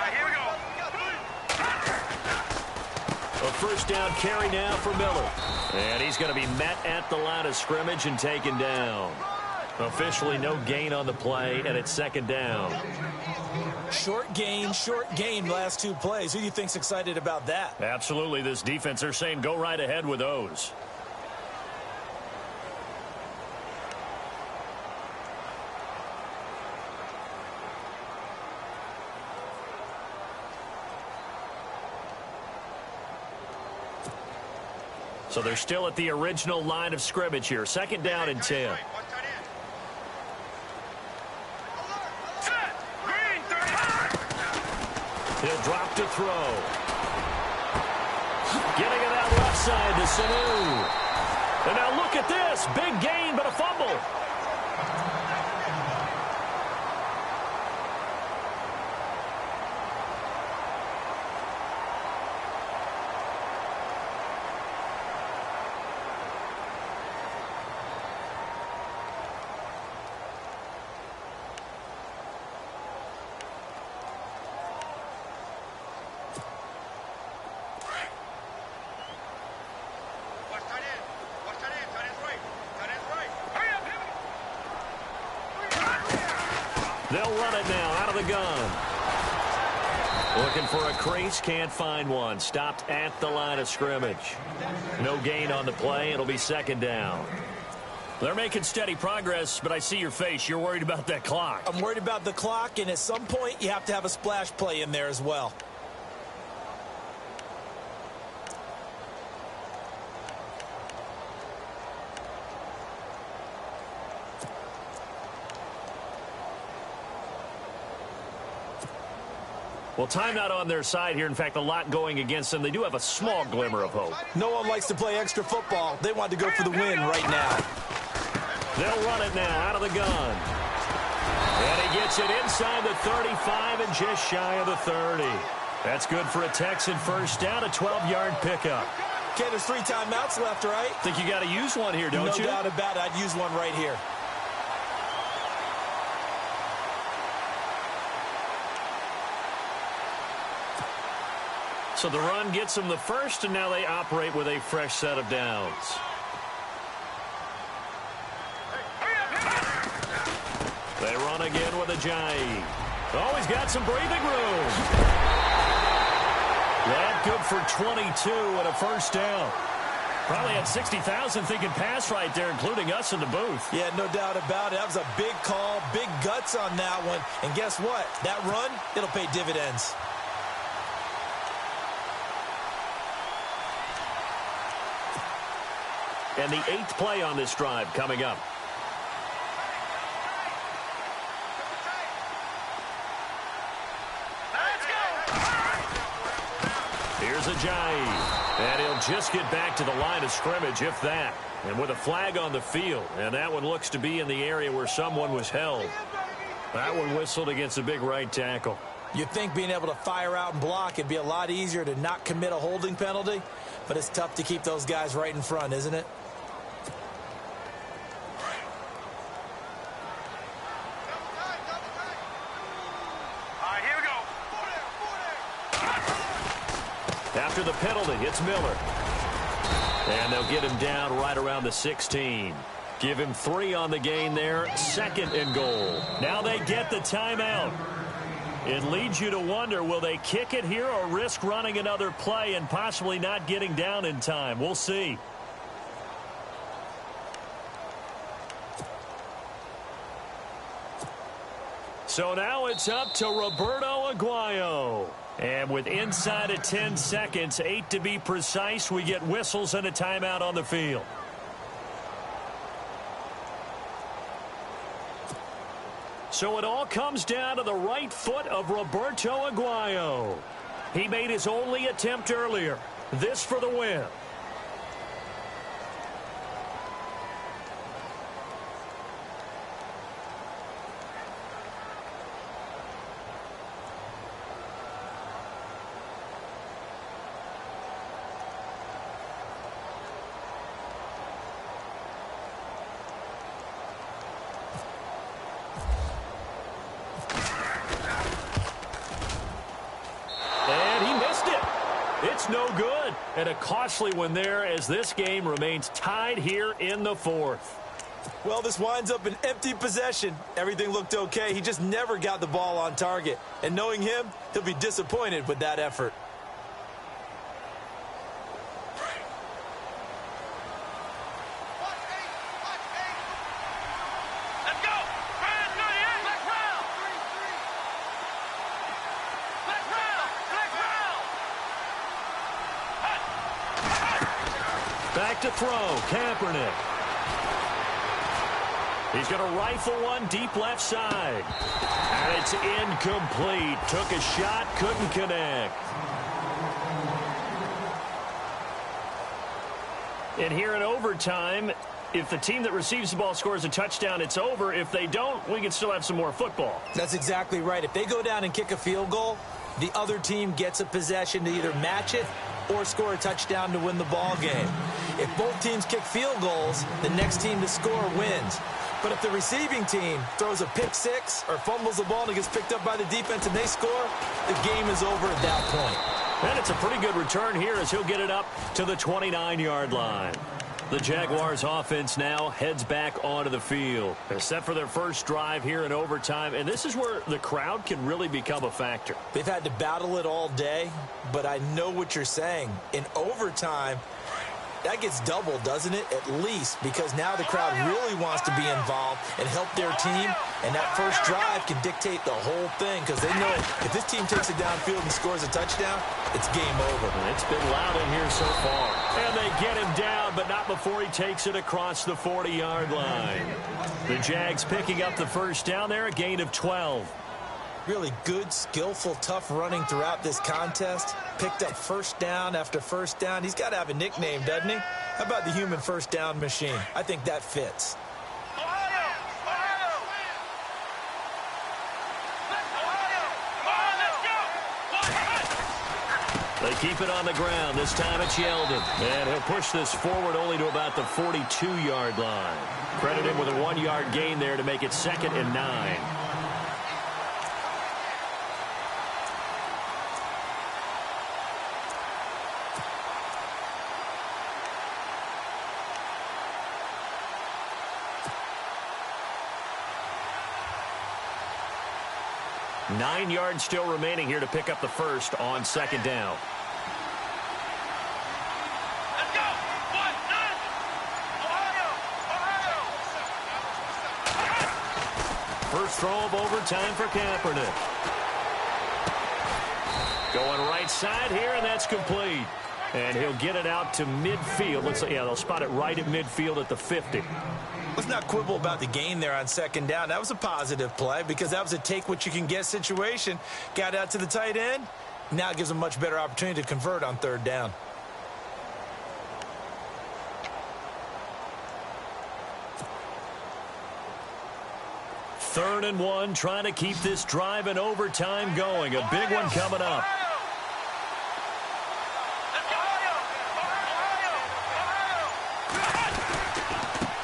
D: Here we go.
B: A 1st down carry now for Miller. And he's going to be met at the line of scrimmage and taken down. Officially no gain on the play, and it's 2nd down.
C: Short gain last 2 plays. Who do you think's excited about that?
B: Absolutely. This defense, they're saying go right ahead with those. So they're still at the original line of scrimmage here. 2nd down and 10. He'll drop to throw. Getting it out left side to Sanu. And now look at this. Big gain, but a fumble. They'll run it now out of the gun. Looking for a crease, can't find one. Stopped at the line of scrimmage. No gain on the play. It'll be second down. They're making steady progress, but I see your face. You're worried about that clock.
C: I'm worried about the clock, and at some point, you have to have a splash play in there as well.
B: Well, timeout on their side here. In fact, a lot going against them. They do have a small glimmer of hope.
C: No one likes to play extra football. They want to go for the win right now.
B: They'll run it now out of the gun. And he gets it inside the 35 and just shy of the 30. That's good for a Texan first down, a 12-yard pickup.
C: Okay, there's 3 timeouts left, right?
B: Think you got to use one here, don't you?
C: No doubt about it. I'd use one right here.
B: So the run gets them the first, and now they operate with a fresh set of downs. They run again with a Jai. Oh, he's got some breathing room. That good for 22 and a first down. Probably had 60,000 thinking pass right there, including us in the booth.
C: Yeah, no doubt about it. That was a big call, big guts on that one. And guess what? That run, it'll pay dividends.
B: And the 8th play on this drive coming up. Here's a Jai. And he'll just get back to the line of scrimmage, if that. And with a flag on the field. And that one looks to be in the area where someone was held. That one whistled against a big right tackle.
C: You'd think being able to fire out and block it'd be a lot easier to not commit a holding penalty. But it's tough to keep those guys right in front, isn't it?
B: After the penalty, it's Miller. And they'll get him down right around the 16. Give him 3 on the gain there. 2nd and goal. Now they get the timeout. It leads you to wonder, will they kick it here or risk running another play and possibly not getting down in time? We'll see. So now it's up to Roberto Aguayo. And with inside of 10 seconds, 8 to be precise, we get whistles and a timeout on the field. So it all comes down to the right foot of Roberto Aguayo. He made his only attempt earlier. This for the win. No good. And a costly one there as this game remains tied here in the 4th.
C: Well, this winds up an empty possession. Everything looked okay. He just never got the ball on target. And knowing him, he'll be disappointed with that effort.
B: Back to throw, Kaepernick. He's going to rifle one deep left side. And it's incomplete. Took a shot, couldn't connect. And here in overtime, if the team that receives the ball scores a touchdown, it's over. If they don't, we can still have some more football.
C: That's exactly right. If they go down and kick a field goal, the other team gets a possession to either match it or score a touchdown to win the ball game. If both teams kick field goals, the next team to score wins. But if the receiving team throws a pick six or fumbles the ball and it gets picked up by the defense and they score, the game is over at that point.
B: And it's a pretty good return here as he'll get it up to the 29-yard line. The Jaguars offense now heads back onto the field. They're set for their first drive here in overtime, and this is where the crowd can really become a factor.
C: They've had to battle it all day, but I know what you're saying. In overtime, that gets doubled, doesn't it? At least, because now the crowd really wants to be involved and help their team, and that first drive can dictate the whole thing because they know if this team takes it downfield and scores a touchdown, it's game over.
B: It's been loud in here so far. And they get him down, but not before he takes it across the 40-yard line. The Jags picking up the first down there, a gain of 12.
C: Really good, skillful, tough running throughout this contest. Picked up first down after first down. He's got to have a nickname, doesn't he? How about the human first down machine? I think that fits.
B: They keep it on the ground. This time it's Yeldon. And he'll push this forward only to about the 42-yard line. Credit him with a 1-yard gain there to make it 2nd and 9. Nine yards still remaining here to pick up the first on 2nd down.
D: Let's go!
B: First throw of overtime for Kaepernick. Going right side here, and that's complete. And he'll get it out to midfield. Looks like, yeah, they'll spot it right at midfield at the 50.
C: Let's not quibble about the gain there on 2nd down. That was a positive play because that was a take-what-you-can-get situation. Got out to the tight end. Now it gives them a much better opportunity to convert on 3rd down.
B: Third and 1, trying to keep this drive in overtime going. A big one coming up.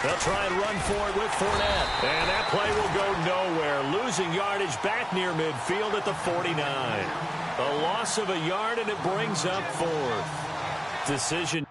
B: They'll try and run for it with Fournette. And that play will go nowhere. Losing yardage back near midfield at the 49. A loss of a yard, and it brings up 4th. Decision.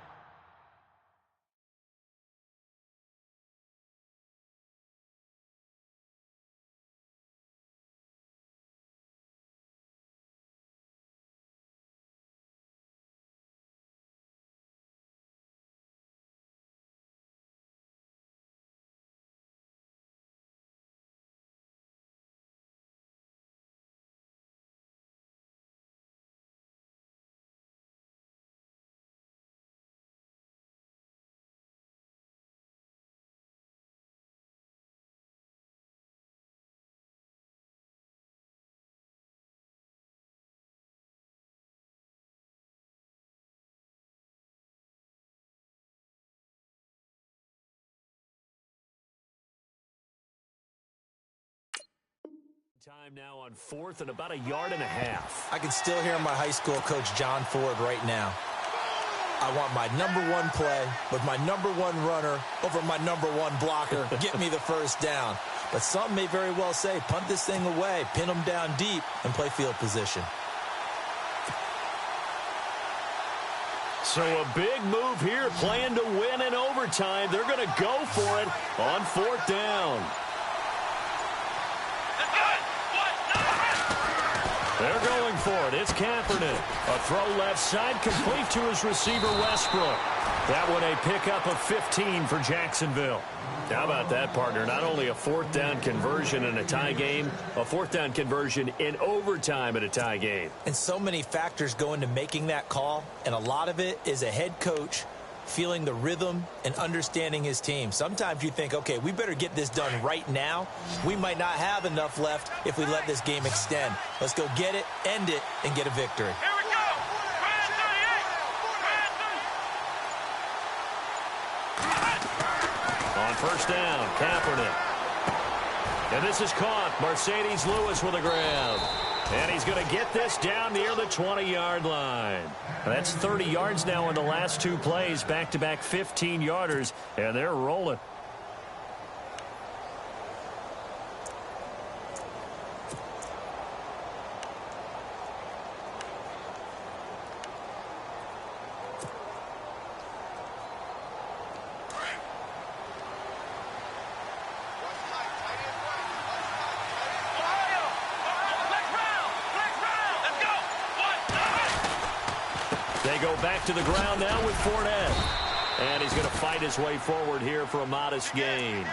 B: Time now on 4th and about a yard and a half.
C: I can still hear my high school coach, John Ford, right now. I want my #1 play with my #1 runner over my #1 blocker. Get me the first down. But some may very well say, punt this thing away, pin them down deep, and play field position.
B: So a big move here, playing to win in overtime. They're going to go for it on 4th down. They're going for it. It's Kaepernick. A throw left side, complete to his receiver, Westbrook. That one a pickup of 15 for Jacksonville. How about that, partner? Not only a 4th down conversion in a tie game, a 4th down conversion in overtime in a tie game.
C: And so many factors go into making that call, and a lot of it is a head coach feeling the rhythm and understanding his team. Sometimes you think, okay, we better get this done right now. We might not have enough left if we let this game extend. Let's go get it, end it, and get a victory.
D: Here we go!
B: On 1st down, Kaepernick. And this is caught. Mercedes Lewis with a grab. And he's going to get this down near the 20-yard line. That's 30 yards now in the last 2 plays, back-to-back 15-yarders, and they're rolling. They go back to the ground now with Fournette. And he's going to fight his way forward here for a modest gain.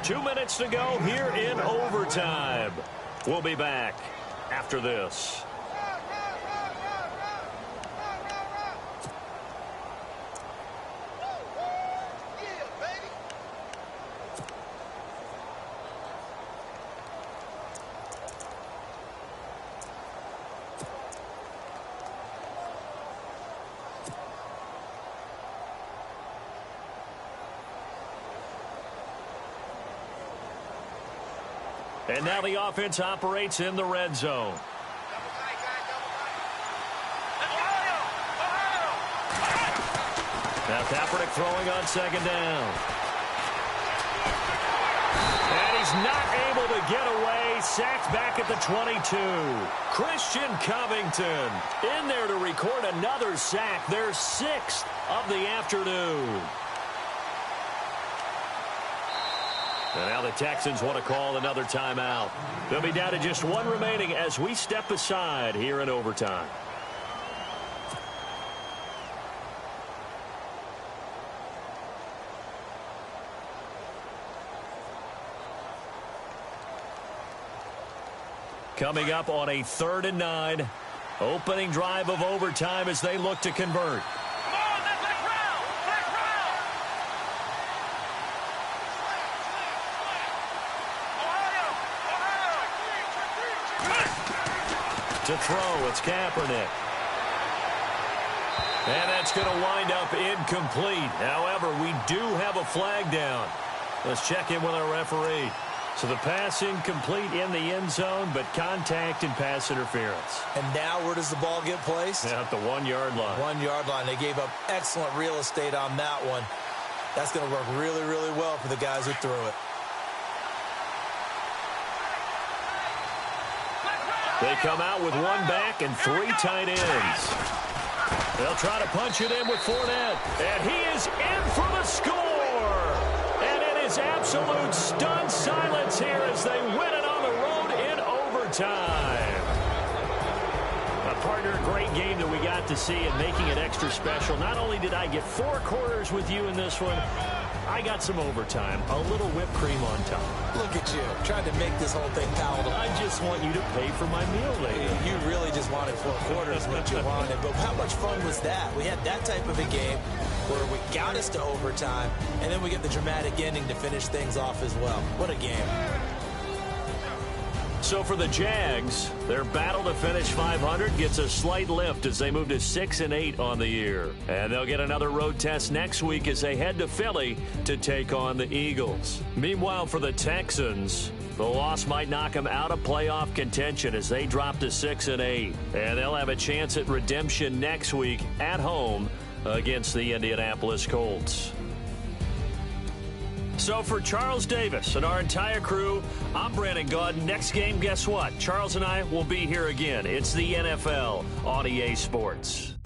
B: 2 minutes to go here in overtime. We'll be back after this. And now the offense operates in the red zone. Now Kaepernick throwing on second down. And he's not able to get away. Sacked back at the 22. Christian Covington in there to record another sack. Their 6th of the afternoon. And now the Texans want to call another timeout. They'll be down to just 1 remaining as we step aside here in overtime. Coming up on a 3rd and 9. Opening drive of overtime as they look to convert. To throw, it's Kaepernick. And that's going to wind up incomplete. However, we do have a flag down. Let's check in with our referee. So the pass incomplete in the end zone, but contact and pass interference.
C: And now where does the ball get placed?
B: At the 1-yard line.
C: 1-yard line. They gave up excellent real estate on that one. That's going to work really, really well for the guys who threw it.
B: They come out with 1 back and 3 tight ends. They'll try to punch it in with Fournette. And he is in for the score. And it is absolute stunned silence here as they win it on the road in overtime. Partner, great game that we got to see and making it extra special. Not only did I get 4 quarters with you in this one, I got some overtime, a little whipped cream on top.
C: Look at you, trying to make this whole thing palatable.
B: I just want you to pay for my meal later.
C: You really just wanted 4 quarters what you wanted, but how much fun was that? We had that type of a game where we got us to overtime, and then we get the dramatic ending to finish things off as well. What a game.
B: So for the Jags, their battle to finish 500 gets a slight lift as they move to 6-8 on the year. And they'll get another road test next week as they head to Philly to take on the Eagles. Meanwhile, for the Texans, the loss might knock them out of playoff contention as they drop to 6-8. And they'll have a chance at redemption next week at home against the Indianapolis Colts. So for Charles Davis and our entire crew, I'm Brandon Gaudin. Next game, guess what? Charles and I will be here again. It's the NFL on EA Sports.